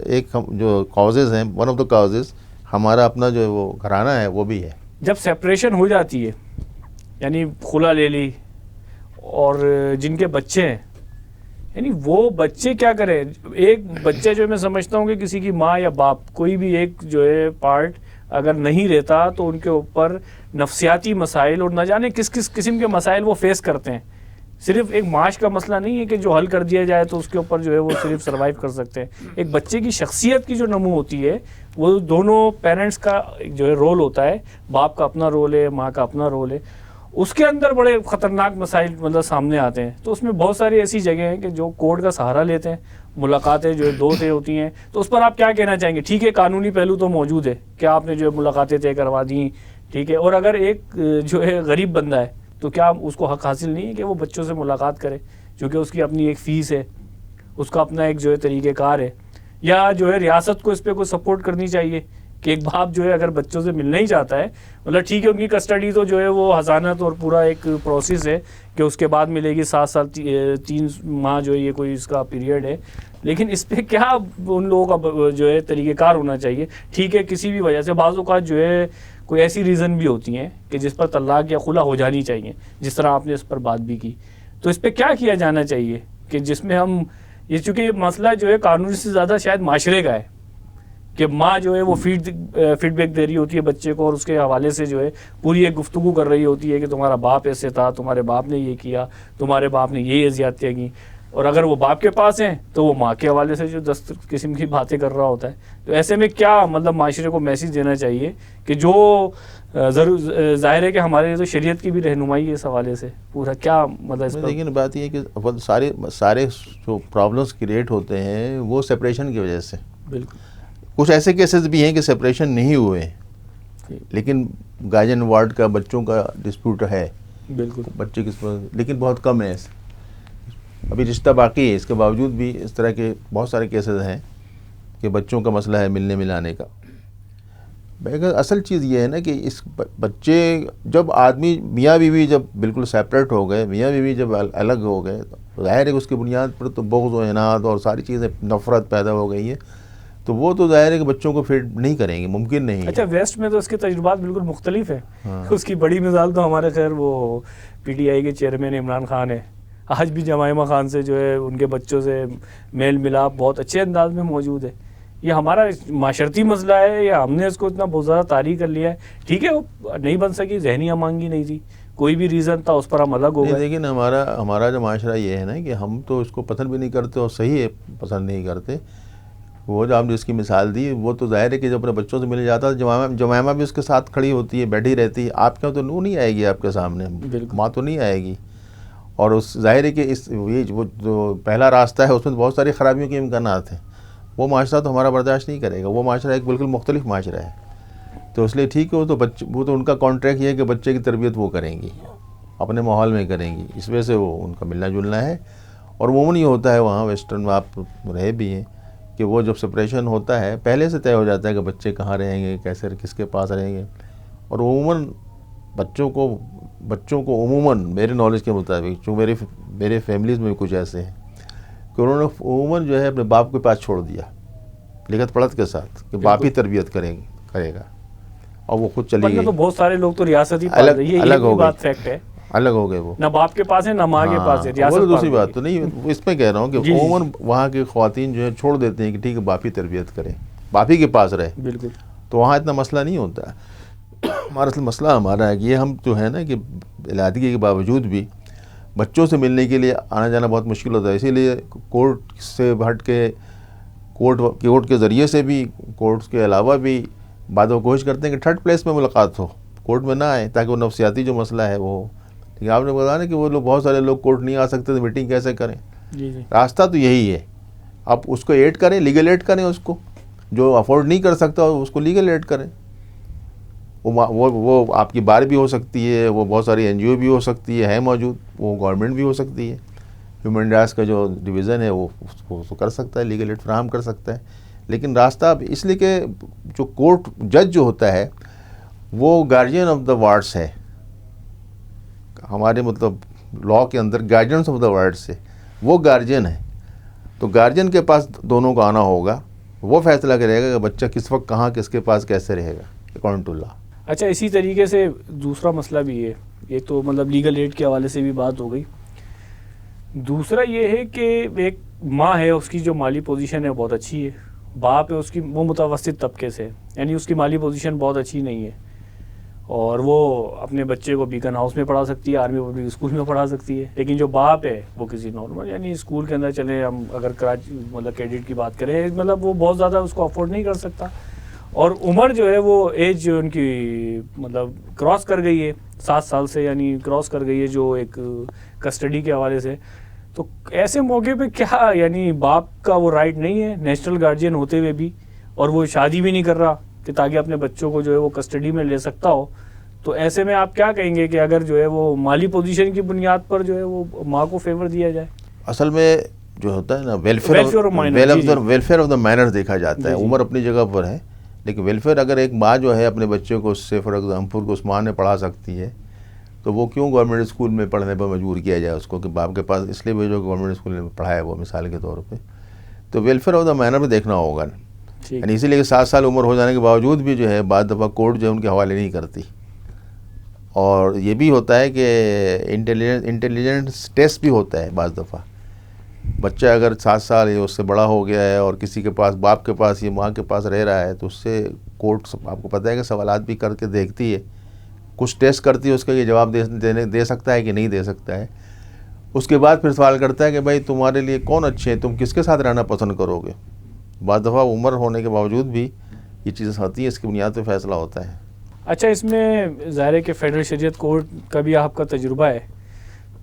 ایک جو کازز ہیں، ون آف دا کازز ہمارا اپنا جو وہ گھرانہ ہے وہ بھی ہے۔ جب سیپریشن ہو جاتی ہے یعنی خلا لے لی اور جن کے بچے ہیں، یعنی وہ بچے کیا کریں؟ ایک بچے جو میں سمجھتا ہوں کہ کسی کی ماں یا باپ کوئی بھی ایک جو ہے پارٹ اگر نہیں رہتا تو ان کے اوپر نفسیاتی مسائل اور نہ جانے کس کس قسم کے مسائل وہ فیس کرتے ہیں۔ صرف ایک معاش کا مسئلہ نہیں ہے کہ جو حل کر دیا جائے تو اس کے اوپر جو ہے وہ صرف سروائیو کر سکتے ہیں۔ ایک بچے کی شخصیت کی جو نمو ہوتی ہے وہ دونوں پیرنٹس کا جو ہے رول ہوتا ہے، باپ کا اپنا رول ہے، ماں کا اپنا رول ہے، اس کے اندر بڑے خطرناک مسائل مطلب سامنے آتے ہیں۔ تو اس میں بہت ساری ایسی جگہیں ہیں کہ جو کورٹ کا سہارا لیتے ہیں، ملاقاتیں جو ہے 2 طے ہوتی ہیں، تو اس پر آپ کیا کہنا چاہیں گے؟ ٹھیک ہے قانونی پہلو تو موجود ہے کہ آپ نے جو ہے ملاقاتیں طے کروا دیں، ٹھیک ہے، اور اگر ایک جو ہے غریب بندہ ہے تو کیا اس کو حق حاصل نہیں ہے کہ وہ بچوں سے ملاقات کرے، چونکہ اس کی اپنی ایک فیس ہے، اس کا اپنا ایک جو ہے طریقہ کار ہے، یا جو ہے ریاست کو اس پہ کوئی سپورٹ کرنی چاہیے کہ ایک باپ جو ہے اگر بچوں سے ملنا ہی چاہتا ہے، مطلب ٹھیک ہے ان کی کسٹڈی تو جو ہے وہ حضانت اور پورا ایک پروسیس ہے کہ اس کے بعد ملے گی 7 سال 3 ماہ جو ہے یہ کوئی اس کا پیریڈ ہے، لیکن اس پہ کیا ان لوگوں کا جو ہے طریقہ کار ہونا چاہیے؟ ٹھیک ہے کسی بھی وجہ سے بعض اوقات جو ہے کوئی ایسی ریزن بھی ہوتی ہیں کہ جس پر طلاق یا خلا ہو جانی چاہیے، جس طرح آپ نے اس پر بات بھی کی، تو اس پہ کیا کیا جانا چاہیے کہ جس میں ہم یہ، چونکہ یہ مسئلہ جو ہے قانون سے زیادہ شاید معاشرے کا ہے کہ ماں جو ہے وہ فیڈ بیک دے رہی ہوتی ہے بچے کو اور اس کے حوالے سے جو ہے پوری ایک گفتگو کر رہی ہوتی ہے کہ تمہارا باپ ایسے تھا، تمہارے باپ نے یہ کیا، تمہارے باپ نے یہ زیادتیاں کی، اور اگر وہ باپ کے پاس ہیں تو وہ ماں کے حوالے سے جو 10 قسم کی باتیں کر رہا ہوتا ہے۔ تو ایسے میں کیا مطلب معاشرے کو میسیج دینا چاہیے کہ جو ضرور ظاہر ہے کہ ہمارے لیے تو شریعت کی بھی رہنمائی ہے اس حوالے سے پورا کیا مطلب اس پر؟ لیکن بات یہ ہے کہ سارے جو پرابلمس کریٹ ہوتے ہیں وہ سپریشن کی وجہ سے، بالکل کچھ ایسے کیسز بھی ہیں کہ سپریشن نہیں ہوئے لیکن گارجین وارڈ کا بچوں کا ڈسپیوٹ ہے، بالکل بچے لیکن بہت کم ہے، ابھی رشتہ باقی ہے، اس کے باوجود بھی اس طرح کے بہت سارے کیسز ہیں کہ بچوں کا مسئلہ ہے ملنے ملانے کا۔ اصل چیز یہ ہے نا کہ اس بچے جب آدمی میاں بیوی جب بالکل سیپریٹ ہو گئے، میاں بیوی جب الگ ہو گئے، تو ظاہر ہے کہ اس کی بنیاد پر تو بغض و عناد اور ساری چیزیں نفرت پیدا ہو گئی ہے، تو وہ تو ظاہر ہے کہ بچوں کو فیڈ نہیں کریں گے، ممکن نہیں ہے۔ اچھا ویسٹ میں تو اس کے تجربات بالکل مختلف ہیں، اس کی بڑی مثال تو ہمارے خیر وہ پی ٹی آئی کے چیئرمین عمران خان ہے، آج بھی جمائمہ خان سے جو ہے ان کے بچوں سے میل ملاپ بہت اچھے انداز میں موجود ہے۔ یہ ہمارا معاشرتی مسئلہ ہے یا ہم نے اس کو اتنا بہت زیادہ طاری کر لیا ہے؟ ٹھیک ہے وہ نہیں بن سکی، ذہنی امانگی نہیں تھی، کوئی بھی ریزن تھا، اس پر ہم الگ ہو گئے۔ لیکن ہمارا جو معاشرہ یہ ہے نا کہ ہم تو اس کو پسند بھی نہیں کرتے اور صحیح ہے پسند نہیں کرتے۔ وہ جو آپ نے اس کی مثال دی وہ تو ظاہر ہے کہ جب اپنے بچوں سے مل جاتا ہے، جمائمہ بھی اس کے ساتھ کھڑی ہوتی ہے، بیٹھی رہتی ہے، آپ کے تو نو نہیں آئے گی، آپ کے سامنے ماں تو نہیں آئے گی، اور اس ظاہر ہے کہ وہ جو پہلا راستہ ہے اس میں بہت ساری خرابیوں کے امکانات ہیں، وہ معاشرہ تو ہمارا برداشت نہیں کرے گا، وہ معاشرہ ایک بالکل مختلف معاشرہ ہے۔ تو اس لیے ٹھیک ہے وہ تو ان کا کانٹریکٹ یہ ہے کہ بچے کی تربیت وہ کریں گی، اپنے ماحول میں کریں گی، اس وجہ سے وہ ان کا ملنا جلنا ہے۔ اور عموماً یہ ہوتا ہے وہاں ویسٹرن میں آپ رہے بھی ہیں کہ وہ جب سپریشن ہوتا ہے پہلے سے طے ہو جاتا ہے کہ بچے کہاں رہیں گے، کیسے کس کے پاس رہیں گے، اور عموماً بچوں کو عموماً میرے نالج کے مطابق، جو میرے فیملیز میں کچھ ایسے ہیں کہ انہوں نے عموماً جو ہے اپنے باپ کے پاس چھوڑ دیا لکھت پڑھت کے ساتھ کہ باپ ہی تربیت کرے گا، اور وہ خود چلی گئی۔ تو بہت سارے لوگ تو ریاستی الگ ہو گئی، بات فیکٹ ہے الگ ہو گئے وہ، نہ باپ کے پاس ہے نہ ماں کے پاس ہے، ریاست وہ دوسری پا بات تو نہیں، اس میں کہہ رہا ہوں کہ عموماً وہاں کے خواتین جو ہے چھوڑ دیتے ہیں کہ ٹھیک ہے باپ ہی تربیت کریں، باپ ہی کے پاس رہے، بالکل. تو وہاں اتنا مسئلہ نہیں ہوتا. ہمارا اصل مسئلہ ہمارا ہے کہ یہ ہم جو ہے نا کہ علادگی کے باوجود بھی بچوں سے ملنے کے لیے آنا جانا بہت مشکل ہوتا ہے. اسی لیے کورٹ سے ہٹ کے کورٹ کے ذریعے سے بھی، کورٹ کے علاوہ بھی بعد وہ کوشش کرتے ہیں کہ تھرڈ پلیس میں ملاقات ہو، کورٹ میں نہ آئے، تاکہ وہ نفسیاتی جو مسئلہ ہے وہ ہو. لیکن آپ نے بتایا نا کہ وہ لوگ بہت سارے لوگ کورٹ نہیں آ سکتے تو میٹنگ کیسے کریں. راستہ تو یہی ہے، آپ اس کو ایڈ کریں، لیگل ایڈ کریں، اس کو جو افورڈ نہیں کر سکتا اس کو لیگل ایڈ کریں. وہ آپ کی بار بھی ہو سکتی ہے، وہ بہت ساری این جی او بھی ہو سکتی ہے موجود، وہ گورنمنٹ بھی ہو سکتی ہے. ہیومن رائٹس کا جو ڈویژن ہے وہ اس کو کر سکتا ہے، لیگل ایڈ فراہم کر سکتا ہے. لیکن راستہ اب اس لیے کہ جو کورٹ جج جو ہوتا ہے وہ گارجین آف دا وارڈس ہے، ہمارے مطلب لاء کے اندر گارجینس آف دا وارڈس ہے، وہ گارجین ہے. تو گارجین کے پاس دونوں کو آنا ہوگا، وہ فیصلہ کرے گا کہ بچہ کس وقت کہاں کس کے پاس کیسے رہے گا اکارڈنگ ٹو لا. اچھا، اسی طریقے سے دوسرا مسئلہ بھی ہے، یہ تو مطلب لیگل ایڈ کے حوالے سے بھی بات ہو گئی. دوسرا یہ ہے کہ ایک ماں ہے، اس کی جو مالی پوزیشن ہے بہت اچھی ہے، باپ ہے اس کی وہ متوسط طبقے سے، یعنی اس کی مالی پوزیشن بہت اچھی نہیں ہے، اور وہ اپنے بچے کو بیکن ہاؤس میں پڑھا سکتی ہے، آرمی پبلک اسکول میں پڑھا سکتی ہے. لیکن جو باپ ہے وہ کسی نارمل یعنی اسکول کے اندر چلے، ہم اگر کراچی مطلب کیڈٹ کی بات کریں، مطلب وہ بہت زیادہ اس کو افورڈ نہیں کر سکتا. اور عمر جو ہے وہ ایج جو ان کی مطلب کراس کر گئی ہے 7 سال سے، یعنی کراس کر گئی ہے جو ایک کسٹڈی کے حوالے سے. تو ایسے موقع پہ کیا یعنی باپ کا وہ رائٹ نہیں ہے نیشنل گارجین ہوتے ہوئے بھی، اور وہ شادی بھی نہیں کر رہا کہ تاکہ اپنے بچوں کو جو ہے وہ کسٹڈی میں لے سکتا ہو. تو ایسے میں آپ کیا کہیں گے کہ اگر جو ہے وہ مالی پوزیشن کی بنیاد پر جو ہے وہ ماں کو فیور دیا جائے؟ اصل میں جو ہوتا ہے نا ویلفیئر آف دا مائنر دیکھا جاتا ہے. عمر اپنی جگہ پر ہے، لیکن ویلفیئر اگر ایک ماں جو ہے اپنے بچے کو، اس سے فار ایگزامپل کو اس ماں نے پڑھا سکتی ہے، تو وہ کیوں گورنمنٹ اسکول میں پڑھنے پر مجبور کیا جائے اس کو کہ باپ کے پاس اس لیے بھیجو گورنمنٹ اسکول میں پڑھایا وہ، مثال کے طور پہ. تو ویلفیئر آف دا مائنر میں دیکھنا ہوگا، یعنی اسی لیے کہ 7 سال عمر ہو جانے کے باوجود بھی جو ہے بعض دفعہ کورٹ جو ہے ان کے حوالے نہیں کرتی. اور یہ بھی ہوتا ہے کہ انٹیلیجنس ٹیسٹ بھی ہوتا ہے بعض دفعہ. بچہ اگر 7 سال یا اس سے بڑا ہو گیا ہے اور کسی کے پاس باپ کے پاس یا ماں کے پاس رہ رہا ہے، تو اس سے کورٹ آپ کو پتہ ہے کہ سوالات بھی کر کے دیکھتی ہے، کچھ ٹیسٹ کرتی ہے، اس کا یہ جواب دے سکتا ہے کہ نہیں دے سکتا ہے. اس کے بعد پھر سوال کرتا ہے کہ بھائی تمہارے لیے کون اچھے ہیں، تم کس کے ساتھ رہنا پسند کرو گے. بعض دفعہ عمر ہونے کے باوجود بھی یہ چیزیں ہوتی ہیں، اس کی بنیاد پہ فیصلہ ہوتا ہے. اچھا، اس میں ظاہر ہے کہ فیڈرل شریعت کورٹ کا بھی آپ کا تجربہ ہے،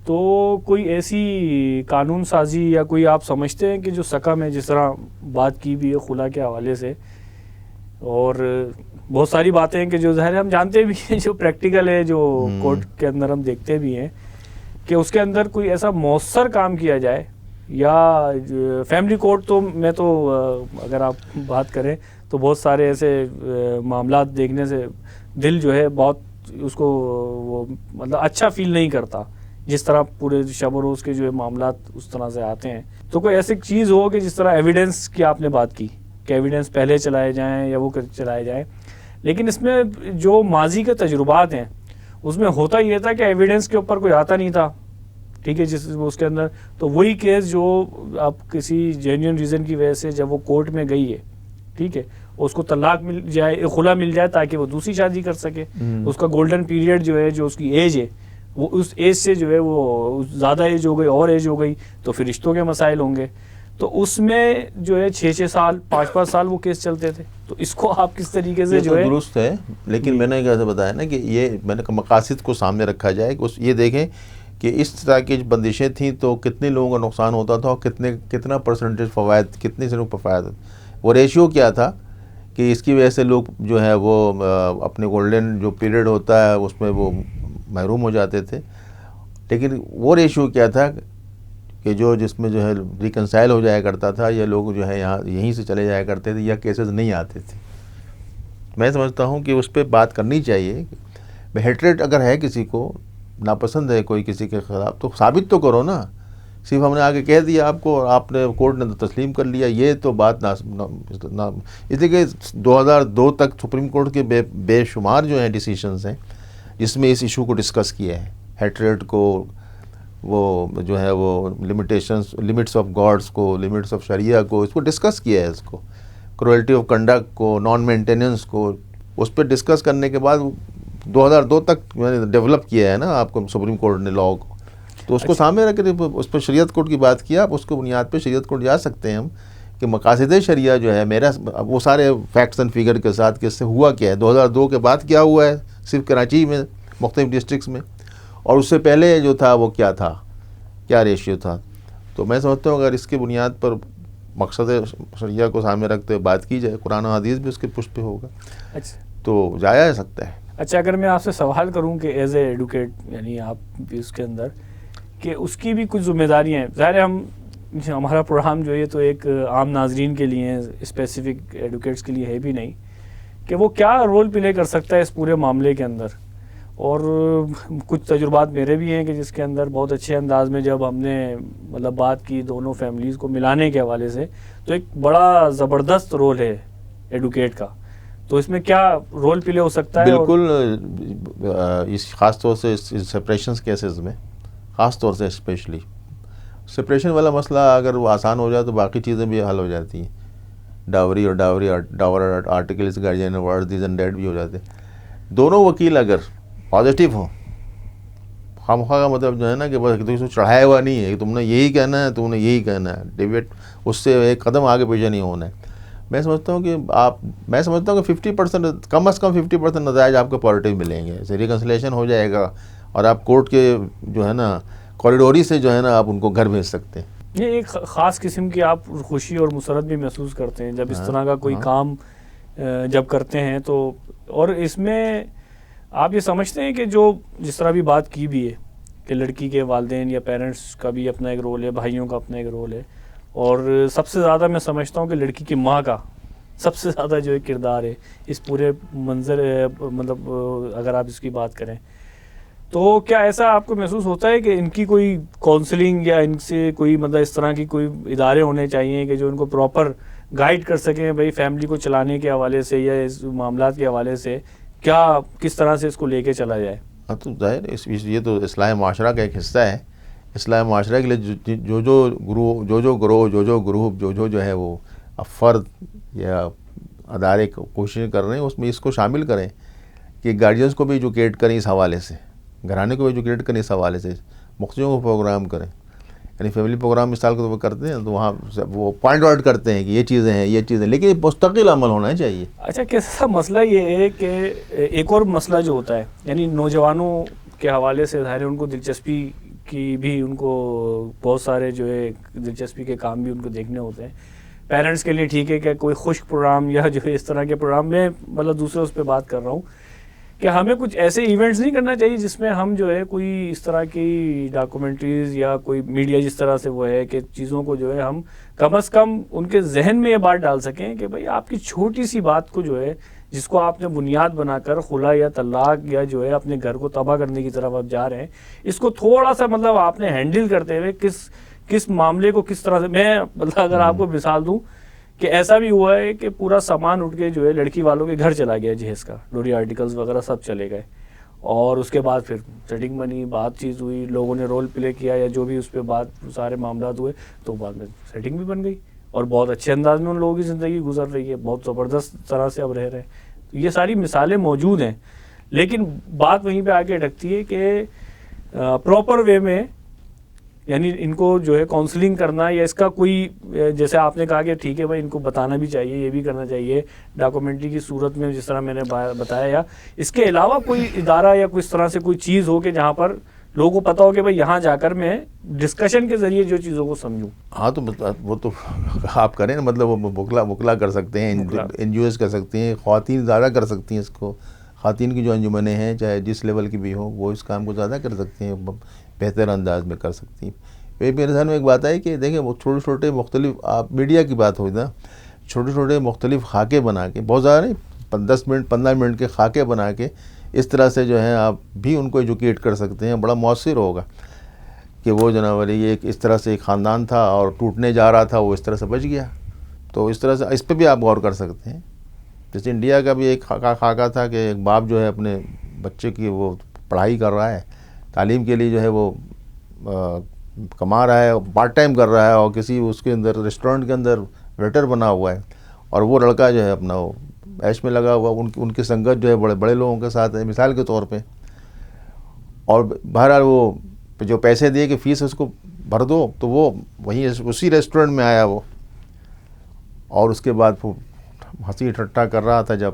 تو کوئی ایسی قانون سازی یا کوئی آپ سمجھتے ہیں کہ جو سکم ہے، جس طرح بات کی بھی ہے خلا کے حوالے سے، اور بہت ساری باتیں ہیں کہ جو ظاہر ہم جانتے بھی ہیں، جو پریکٹیکل ہے، جو کورٹ کے اندر ہم دیکھتے بھی ہیں، کہ اس کے اندر کوئی ایسا مؤثر کام کیا جائے، یا فیملی کورٹ تو میں تو اگر آپ بات کریں تو بہت سارے ایسے معاملات دیکھنے سے دل جو ہے بہت اس کو وہ مطلب اچھا فیل نہیں کرتا، جس طرح پورے شب و روز کے جو ہے معاملات اس طرح سے آتے ہیں. تو کوئی ایسی چیز ہو کہ جس طرح ایویڈنس کی آپ نے بات کی کہ ایویڈنس پہلے چلائے جائیں یا وہ چلائے جائیں، لیکن اس میں جو ماضی کے تجربات ہیں اس میں ہوتا یہ تھا کہ ایویڈنس کے اوپر کوئی آتا نہیں تھا، ٹھیک ہے، جس اس کے اندر تو وہی کیس جو آپ کسی جینیون ریزن کی وجہ سے جب وہ کورٹ میں گئی ہے، ٹھیک ہے، اس کو طلاق مل جائے، خلا مل جائے تاکہ وہ دوسری شادی کر سکے، اس کا گولڈن پیریڈ جو ہے، جو اس کی ایج ہے، وہ اس ایج سے جو ہے وہ زیادہ ایج ہو گئی اور ایج ہو گئی، تو پھر رشتوں کے مسائل ہوں گے. تو اس میں جو ہے 6 سال 5 سال وہ کیس چلتے تھے. تو اس کو آپ کس طریقے سے جو ہے درست ہے، لیکن میں نے کیسے بتایا نا کہ یہ میں نے مقاصد کو سامنے رکھا جائے کہ یہ دیکھیں کہ اس طرح کی بندشیں تھیں تو کتنے لوگوں کا نقصان ہوتا تھا، اور کتنا پرسنٹیج فوائد، کتنے سے لوگ فوائد، وہ ریشیو کیا تھا کہ اس کی وجہ سے لوگ جو ہے وہ اپنے گولڈن جو پیریڈ ہوتا ہے اس میں وہ محروم ہو جاتے تھے. لیکن وہ ریشیو کیا تھا کہ جس میں جو ہے ریکنسائل ہو جایا کرتا تھا، یا لوگ جو ہے یہیں سے چلے جایا کرتے تھے، یا کیسز نہیں آتے تھے. میں سمجھتا ہوں کہ اس پہ بات کرنی چاہیے. ہیٹریٹ اگر ہے، کسی کو ناپسند ہے کوئی کسی کے خلاف، تو ثابت تو کرو نا. صرف ہم نے آگے کہہ دیا آپ کو اور آپ نے کورٹ نے تسلیم کر لیا، یہ تو بات اس لیے کہ 2002 تک سپریم کورٹ کے بے شمار جو ہیں ڈیسیشنز ہیں جس میں اس ایشو کو ڈسکس کیا ہے. ہیٹریٹ کو، وہ جو ہے وہ لمٹس آف گاڈس کو، لمٹس آف شریعہ کو، اس کو ڈسکس کیا ہے، اس کو کروئلٹی آف کنڈکٹ کو، نان مینٹیننس کو، اس پہ ڈسکس کرنے کے بعد 2002 تک میں نے ڈیولپ کیا ہے نا آپ کو سپریم کورٹ نے لاء کو، تو اس کو سامنے رکھ کے اس پہ شریعت کورٹ کی بات کیا. آپ اس کو بنیاد پہ شریعت کورٹ جا سکتے ہیں ہم کہ مقاصد شریعہ جو ہے میرا وہ سارے فیکٹس اینڈ فگر کے ساتھ کہ اس سے ہوا کیا ہے، 2002 کے بعد کیا ہوا ہے صرف کراچی میں مختلف ڈسٹرکس میں، اور اس سے پہلے جو تھا وہ کیا تھا، کیا ریشیو تھا. تو میں سمجھتا ہوں اگر اس کی بنیاد پر مقصد شریعہ کو سامنے رکھتے ہوئے بات کی جائے، قرآن و حدیث بھی اس کے پشت پہ ہوگا، اچھا تو جایا جا سکتا ہے. اچھا اگر میں آپ سے سوال کروں کہ ایز اے ایڈوکیٹ، یعنی آپ بھی اس کے اندر، کہ اس کی بھی کچھ ذمہ داریاں ہیں. ظاہر ہے ہمارا پروگرام جو ہے تو ایک عام ناظرین کے لیے، اسپیسیفک ایڈوکیٹس کے لیے ہے بھی نہیں، کہ وہ کیا رول پلے کر سکتا ہے اس پورے معاملے کے اندر. اور کچھ تجربات میرے بھی ہیں کہ جس کے اندر بہت اچھے انداز میں جب ہم نے مطلب بات کی دونوں فیملیز کو ملانے کے حوالے سے، تو ایک بڑا زبردست رول ہے ایڈوکیٹ کا. تو اس میں کیا رول پلے ہو سکتا ہے؟ بالکل، اس خاص طور سے سپریشنس کیسز میں، خاص طور سے اسپیشلی سپریشن والا مسئلہ اگر وہ آسان ہو جائے تو باقی چیزیں بھی حل ہو جاتی ہیں. ڈاور آرٹیکلس، گارجین ورڈ، دیز اینڈ ڈیٹ بھی ہو جاتے ہیں. دونوں وکیل اگر پازیٹیو ہوں، خامخواہ کا مطلب جو ہے نا کہ بس کسی کو چڑھایا ہوا نہیں ہے کہ تم نے یہی کہنا ہے، تم نے یہی کہنا ہے، ڈیبیٹ اس سے ایک قدم آگے پیچھے نہیں ہونا ہے. میں سمجھتا ہوں کہ 50%، کم از کم 50% نتائج آپ کو پازیٹیو ملیں گے. ایسے ریکنسلیشن ہو جائے گا اور آپ کورٹ کے جو ہے نا کوریڈوری سے جو ہے نا آپ ان کو گھر بھیج سکتے ہیں. یہ ایک خاص قسم کی آپ خوشی اور مسرت بھی محسوس کرتے ہیں جب اس طرح کا کوئی کام جب کرتے ہیں تو. اور اس میں آپ یہ سمجھتے ہیں کہ جو جس طرح بھی بات کی بھی ہے کہ لڑکی کے والدین یا پیرنٹس کا بھی اپنا ایک رول ہے، بھائیوں کا اپنا ایک رول ہے، اور سب سے زیادہ میں سمجھتا ہوں کہ لڑکی کی ماں کا سب سے زیادہ جو ایک کردار ہے اس پورے منظر، مطلب اگر آپ اس کی بات کریں تو کیا ایسا آپ کو محسوس ہوتا ہے کہ ان کی کوئی کاؤنسلنگ یا ان سے کوئی مطلب اس طرح کی کوئی ادارے ہونے چاہیے کہ جو ان کو پراپر گائیڈ کر سکیں بھائی فیملی کو چلانے کے حوالے سے یا اس معاملات کے حوالے سے کیا کس طرح سے اس کو لے کے چلا جائے؟ ہاں تو ظاہر یہ تو اصلاح معاشرہ کا ایک حصہ ہے. اصلاح معاشرہ کے لیے جو گروہ جو ہے وہ فرد یا ادارے کوششیں کر رہے ہیں اس میں اس کو شامل کریں کہ گارجینس کو بھی ایجوکیٹ کریں اس حوالے سے، گھرانے کو بھی ایجوکیٹ کریں اس حوالے سے، مختلف کو پروگرام کریں. یعنی فیملی پروگرام مثال کے طور پر کرتے ہیں تو وہاں وہ پوائنٹ آؤٹ کرتے ہیں کہ یہ چیزیں ہیں، یہ چیزیں، لیکن مستقل عمل ہونا چاہیے. اچھا کیسا مسئلہ یہ ہے کہ ایک اور مسئلہ جو ہوتا ہے یعنی نوجوانوں کے حوالے سے ظاہر ہے ان کو دلچسپی کی بھی، ان کو بہت سارے جو ہے دلچسپی کے کام بھی ان کو دیکھنے ہوتے ہیں. پیرنٹس کے لیے ٹھیک ہے کہ کوئی خشک پروگرام یا جو ہے اس طرح کے پروگرام میں مطلب دوسرے اس پہ بات کر رہا ہوں کہ ہمیں کچھ ایسے ایونٹس نہیں کرنا چاہیے جس میں ہم جو ہے کوئی اس طرح کی ڈاکومنٹریز یا کوئی میڈیا جس طرح سے وہ ہے کہ چیزوں کو جو ہے ہم کم از کم ان کے ذہن میں یہ بات ڈال سکیں کہ بھائی آپ کی چھوٹی سی بات کو جو ہے جس کو آپ نے بنیاد بنا کر خلا یا طلاق یا جو ہے اپنے گھر کو تباہ کرنے کی طرف آپ جا رہے ہیں، اس کو تھوڑا سا مطلب آپ نے ہینڈل کرتے ہوئے کس معاملے کو کس طرح سے، میں مطلب اگر آپ کو مثال دوں کہ ایسا بھی ہوا ہے کہ پورا سامان اٹھ کے جو ہے لڑکی والوں کے گھر چلا گیا جہیز کا، ڈوری آرٹیکلز وغیرہ سب چلے گئے، اور اس کے بعد پھر سیٹنگ بنی، بات چیز ہوئی، لوگوں نے رول پلے کیا یا جو بھی اس پہ بات سارے معاملات ہوئے تو بعد میں سیٹنگ بھی بن گئی اور بہت اچھے انداز میں ان لوگوں کی زندگی گزر رہی ہے، بہت زبردست طرح سے اب رہ رہے ہیں. یہ ساری مثالیں موجود ہیں، لیکن بات وہیں پہ آ کے اٹکتی ہے کہ پراپر وے میں یعنی ان کو جو ہے کاؤنسلنگ کرنا یا اس کا کوئی، جیسے آپ نے کہا کہ ٹھیک ہے بھائی ان کو بتانا بھی چاہیے، یہ بھی کرنا چاہیے ڈاکومنٹری کی صورت میں جس طرح میں نے بتایا، یا اس کے علاوہ کوئی ادارہ یا کوئی اس طرح سے کوئی چیز ہو کہ جہاں پر لوگوں کو پتا ہو کہ بھائی یہاں جا کر میں ڈسکشن کے ذریعے جو چیزوں کو سمجھوں. ہاں تو وہ تو آپ کریں نا، مطلب وہ بکلا کر سکتے ہیں، این جی اوز کر سکتے ہیں، خواتین زیادہ کر سکتی ہیں اس کو، خواتین کی جو انجمنیں ہیں چاہے جس لیول کی بھی ہوں وہ اس کام کو زیادہ کر سکتے ہیں، بہتر انداز میں کر سکتی ہیں. میرے ذہن میں ایک بات آئی کہ دیکھیں وہ چھوٹے مختلف، آپ میڈیا کی بات ہوئی نا، چھوٹے مختلف خاکے بنا کے، بہت زیادہ نہیں، 10 منٹ 15 منٹ کے خاکے بنا کے اس طرح سے جو ہے آپ بھی ان کو ایجوکیٹ کر سکتے ہیں. بڑا مؤثر ہوگا کہ وہ جناب یہ اس طرح سے ایک خاندان تھا اور ٹوٹنے جا رہا تھا، وہ اس طرح سے بچ گیا. تو اس طرح سے اس پہ بھی آپ غور کر سکتے ہیں. جیسے انڈیا کا بھی ایک خاکہ تھا کہ ایک باپ جو ہے اپنے بچے کی وہ پڑھائی کر رہا ہے تعلیم کے لیے جو ہے وہ کما رہا ہے, پارٹ ٹائم کر رہا ہے, اور کسی اس کے اندر ریسٹورینٹ کے اندر ویٹر بنا ہوا ہے, اور وہ لڑکا جو ہے اپنا وہ عیش میں لگا ہوا, ان کی سنگت جو ہے بڑے بڑے لوگوں کے ساتھ ہے مثال کے طور پہ. اور بہرحال وہ جو پیسے دیے کہ فیس اس کو بھر دو, تو وہ وہیں اسی ریسٹورینٹ میں آیا وہ, اور اس کے بعد وہ ہنسی ٹھٹا کر رہا تھا. جب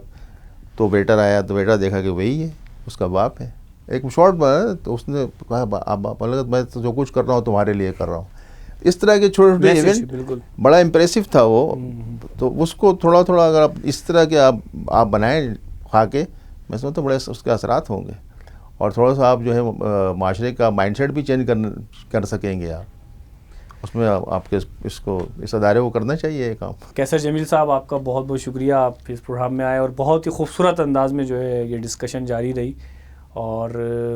تو ویٹر آیا تو ویٹر دیکھا کہ وہی ہے, اس کا باپ ہے. ایک شارٹ بنا تو اس نے کہا میں تو جو کچھ کر رہا ہوں تمہارے لیے کر رہا ہوں. اس طرح کے چھوٹے چھوٹے ایونٹ بالکل بڑا امپریسو تھا وہ. تو اس کو تھوڑا تھوڑا اگر آپ اس طرح کے آپ بنائیں کھا کے, میں سمجھتا ہوں بڑے اس کے اثرات ہوں گے, اور تھوڑا سا آپ جو ہے معاشرے کا مائنڈ سیٹ بھی چینج کر سکیں گے. آپ اس میں آپ کے اس ادارے کو کرنا چاہیے یہ کام. کیسر جمیل صاحب, آپ کا بہت بہت شکریہ, آپ اس پروگرام میں آئے اور بہت ہی خوبصورت انداز میں جو ہے یہ ڈسکشن جاری رہی. اور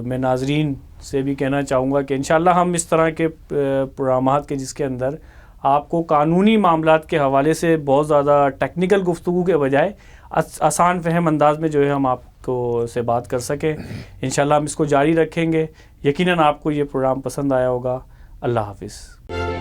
میں ناظرین سے بھی کہنا چاہوں گا کہ انشاءاللہ ہم اس طرح کے پروگرامات کے جس کے اندر آپ کو قانونی معاملات کے حوالے سے بہت زیادہ ٹیکنیکل گفتگو کے بجائے آسان فہم انداز میں جو ہے ہم آپ کو سے بات کر سکیں. انشاءاللہ ہم اس کو جاری رکھیں گے. یقیناً آپ کو یہ پروگرام پسند آیا ہوگا. اللہ حافظ.